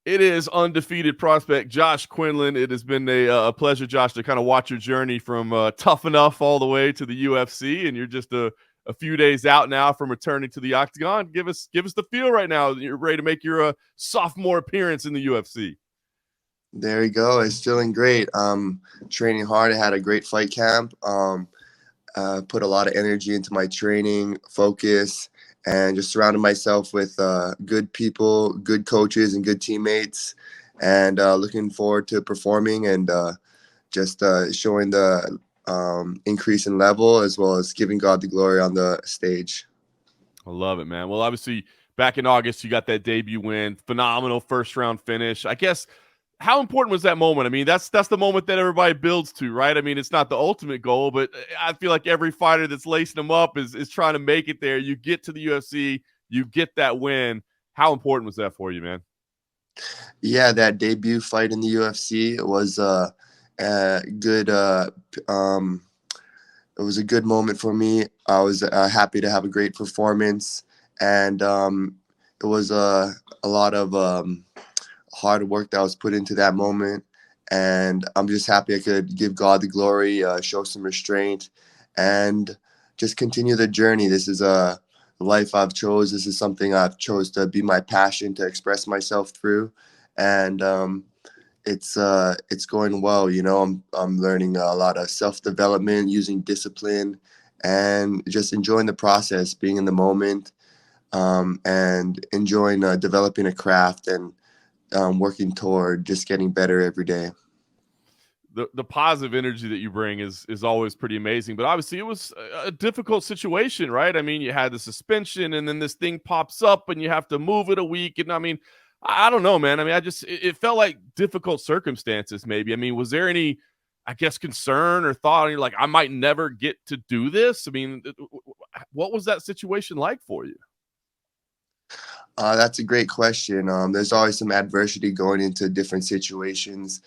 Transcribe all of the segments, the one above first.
It is undefeated prospect Josh Quinlan. It has been a pleasure, Josh, to kind of watch your journey from tough enough all the way to the UFC, and you're just a few days out now from returning to the octagon. Give us the feel right now. You're ready to make your sophomore appearance in the UFC. There you go. It's feeling great. Training hard. I had a great fight camp. Put a lot of energy into my training, focus, and just surrounded myself with good people, good coaches, and good teammates. And looking forward to performing and just showing the increase in level as well as giving God the glory on the stage. I love it, man. Well, obviously, back in August, you got that debut win, phenomenal first round finish. I guess how important was that moment? I mean, that's the moment that everybody builds to, right? I mean, it's not the ultimate goal, but I feel like every fighter that's lacing them up is trying to make it there. You get to the UFC, you get that win. How important was that for you, man? Yeah, that debut fight in the UFC was a good. It was a good moment for me. I was happy to have a great performance, and it was a lot of hard work that was put into that moment. And I'm just happy I could give God the glory, show some restraint, and just continue the journey. This is a life I've chose. This is something I've chose to be my passion to express myself through, and it's going well. You know, I'm learning a lot of self development, using discipline, and just enjoying the process, being in the moment, and enjoying developing a craft and working toward just getting better every day. The positive energy that you bring is always pretty amazing. But obviously, it was a difficult situation, right? I mean, you had the suspension, and then this thing pops up, and you have to move it a week. And I mean, I don't know, man. I mean, it felt like difficult circumstances. Maybe. I mean, was there any, I guess, concern or thought? And you're like, I might never get to do this. I mean, what was that situation like for you? That's a great question. There's always some adversity going into different situations.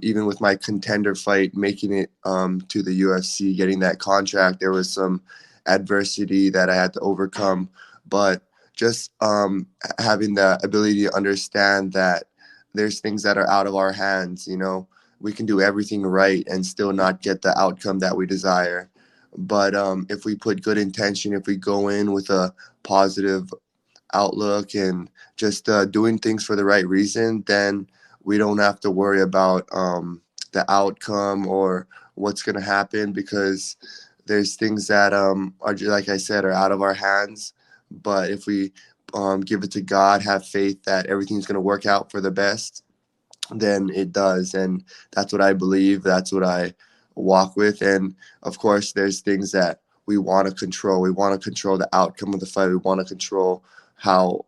Even with my contender fight, making it to the UFC, getting that contract, there was some adversity that I had to overcome. But just having the ability to understand that there's things that are out of our hands. You know, we can do everything right and still not get the outcome that we desire. But if we put good intention, if we go in with a positive outlook and just doing things for the right reason, then we don't have to worry about the outcome or what's going to happen, because there's things that are, like I said, are out of our hands. But if we give it to God, have faith that everything's going to work out for the best, then it does. And that's what I believe. That's what I walk with. And of course, there's things that we want to control. We want to control the outcome of the fight. We want to control how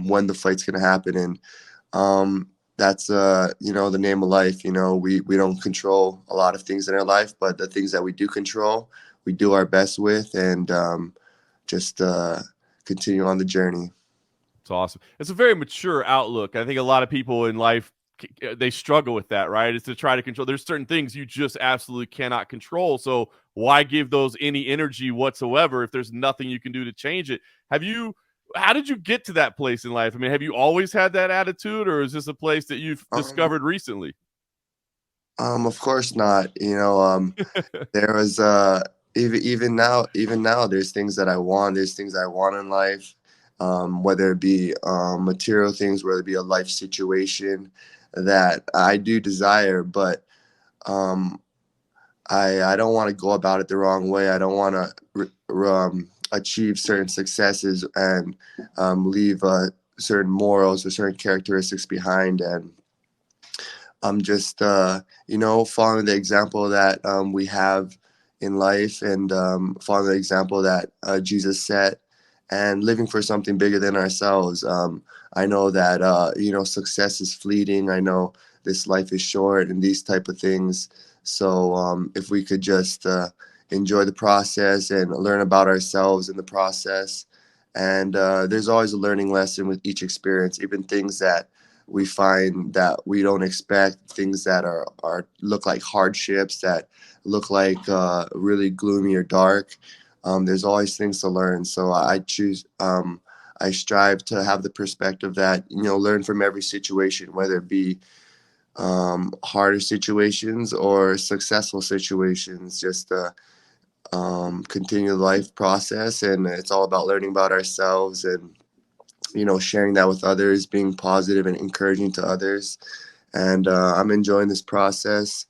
when the fight's going to happen. And that's the name of life. You know, we don't control a lot of things in our life, but the things that we do control, we do our best with, and just continue on the journey. It's awesome. It's a very mature outlook. I think a lot of people in life, they struggle with that, right? It's to try to control. There's certain things you just absolutely cannot control. So why give those any energy whatsoever if there's nothing you can do to change it? How did you get to that place in life? I mean, have you always had that attitude, or is this a place that you've Um, discovered recently? of course not. You know, there was even now, there's things that I want. There's things I want in life, whether it be material things, whether it be a life situation that I do desire, but um, I don't want to go about it the wrong way. I don't want to achieve certain successes and leave certain morals or certain characteristics behind. And I'm just, following the example that we have in life, and following the example that Jesus set, and living for something bigger than ourselves. I know that, success is fleeting. I know this life is short and these type of things. So if we could just enjoy the process and learn about ourselves in the process. And there's always a learning lesson with each experience, even things that we find that we don't expect, things that are look like hardships, that look like really gloomy or dark. There's always things to learn. So I strive to have the perspective that, learn from every situation, whether it be harder situations or successful situations, just continue the life process. And it's all about learning about ourselves and, sharing that with others, being positive and encouraging to others. And I'm enjoying this process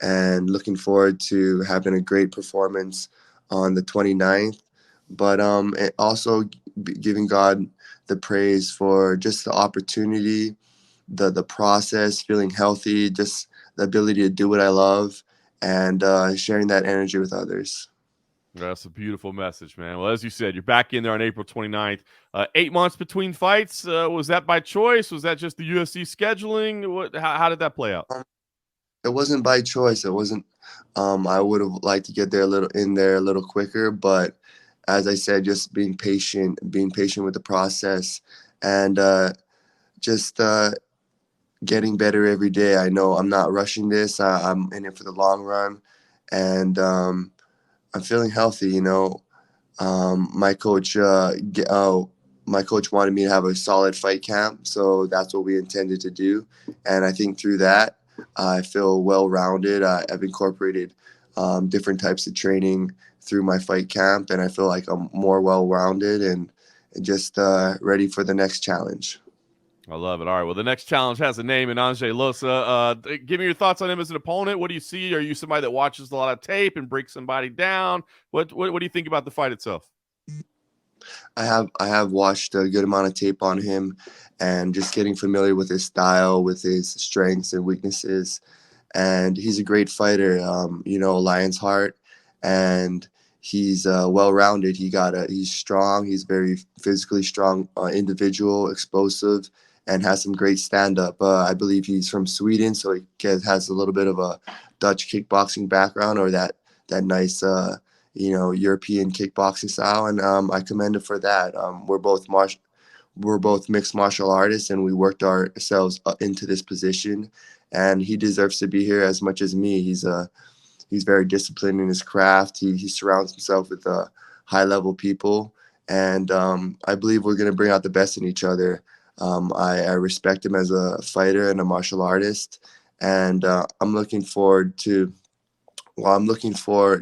and looking forward to having a great performance on the 29th. But also giving God the praise for just the opportunity, the process, feeling healthy, just the ability to do what I love, and sharing that energy with others. That's a beautiful message, man. Well, as you said, you're back in there on April 29th. 8 months between fights. Was that by choice? Was that just the UFC scheduling? How did that play out? It wasn't by choice. It wasn't. I would have liked to get there a little quicker, but as I said, just being patient with the process, and just getting better every day. I know I'm not rushing this. I'm in it for the long run, and I'm feeling healthy. My coach, my coach wanted me to have a solid fight camp, so that's what we intended to do. And I think through that, I feel well-rounded. I've incorporated different types of training through my fight camp, and I feel like I'm more well-rounded and just ready for the next challenge. I love it. All right. Well, the next challenge has a name in Ange Loosa. Give me your thoughts on him as an opponent. What do you see? Are you somebody that watches a lot of tape and breaks somebody down? What do you think about the fight itself? I have watched a good amount of tape on him, and just getting familiar with his style, with his strengths and weaknesses. And he's a great fighter. Lion's heart, and he's well-rounded. He's strong. He's very physically strong individual, explosive, and has some great stand-up. I believe he's from Sweden, so has a little bit of a Dutch kickboxing background, or that nice European kickboxing style, and I commend him for that. We're both mixed martial artists, and we worked ourselves into this position, and he deserves to be here as much as me. He's very disciplined in his craft. He surrounds himself with high level people, and I believe we're going to bring out the best in each other. I respect him as a fighter and a martial artist, and I'm looking for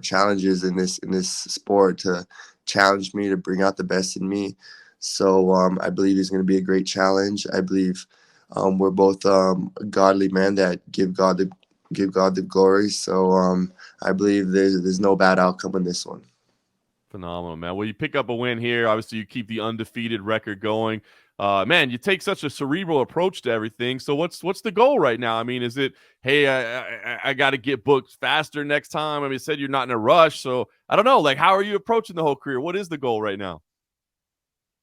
challenges in this sport to challenge me, to bring out the best in me. So I believe he's going to be a great challenge. I believe we're both godly men that give God the glory. So I believe there's no bad outcome in this one. Phenomenal, man. Well, you pick up a win here. Obviously, you keep the undefeated record going. Man, you take such a cerebral approach to everything. So what's the goal right now? I mean, is it, hey, I got to get booked faster next time? I mean, you said you're not in a rush. So I don't know. Like, how are you approaching the whole career? What is the goal right now?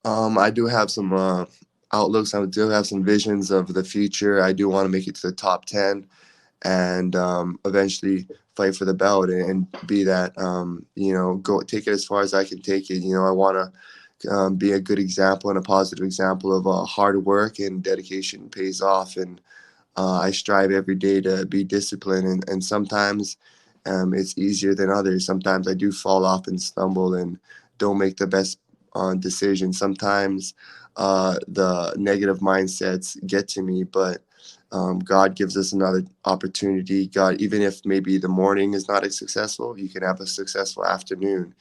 I do have some outlooks. I do have some visions of the future. I do want to make it to the top 10, and eventually fight for the belt and be that, go take it as far as I can take it. I want to be a good example and a positive example of hard work and dedication pays off. And I strive every day to be disciplined, and sometimes it's easier than others. Sometimes I do fall off and stumble and don't make the best decision. Sometimes the negative mindsets get to me, but God gives us another opportunity. God, even if maybe the morning is not as successful, you can have a successful afternoon.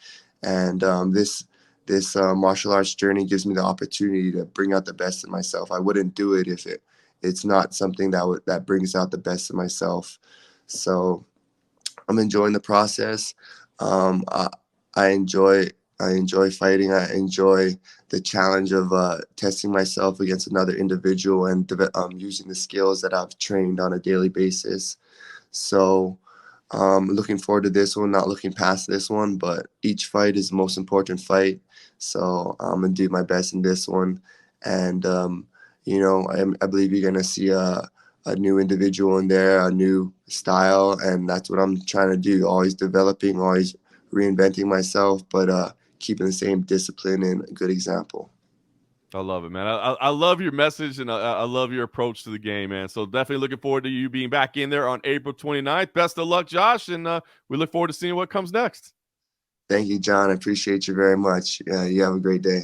And this martial arts journey gives me the opportunity to bring out the best in myself. I wouldn't do it if it's not something that brings out the best in myself. So I'm enjoying the process. Um, I, I enjoy fighting. I enjoy the challenge of testing myself against another individual and using the skills that I've trained on a daily basis. So looking forward to this one, not looking past this one, but each fight is the most important fight. So I'm going to do my best in this one. And, I believe you're going to see a new individual in there, a new style. And that's what I'm trying to do, always developing, always reinventing myself, but keeping the same discipline and a good example. I love it, man. I love your message, and I love your approach to the game, man. So definitely looking forward to you being back in there on April 29th. Best of luck, Josh, and we look forward to seeing what comes next. Thank you, John. I appreciate you very much. You have a great day.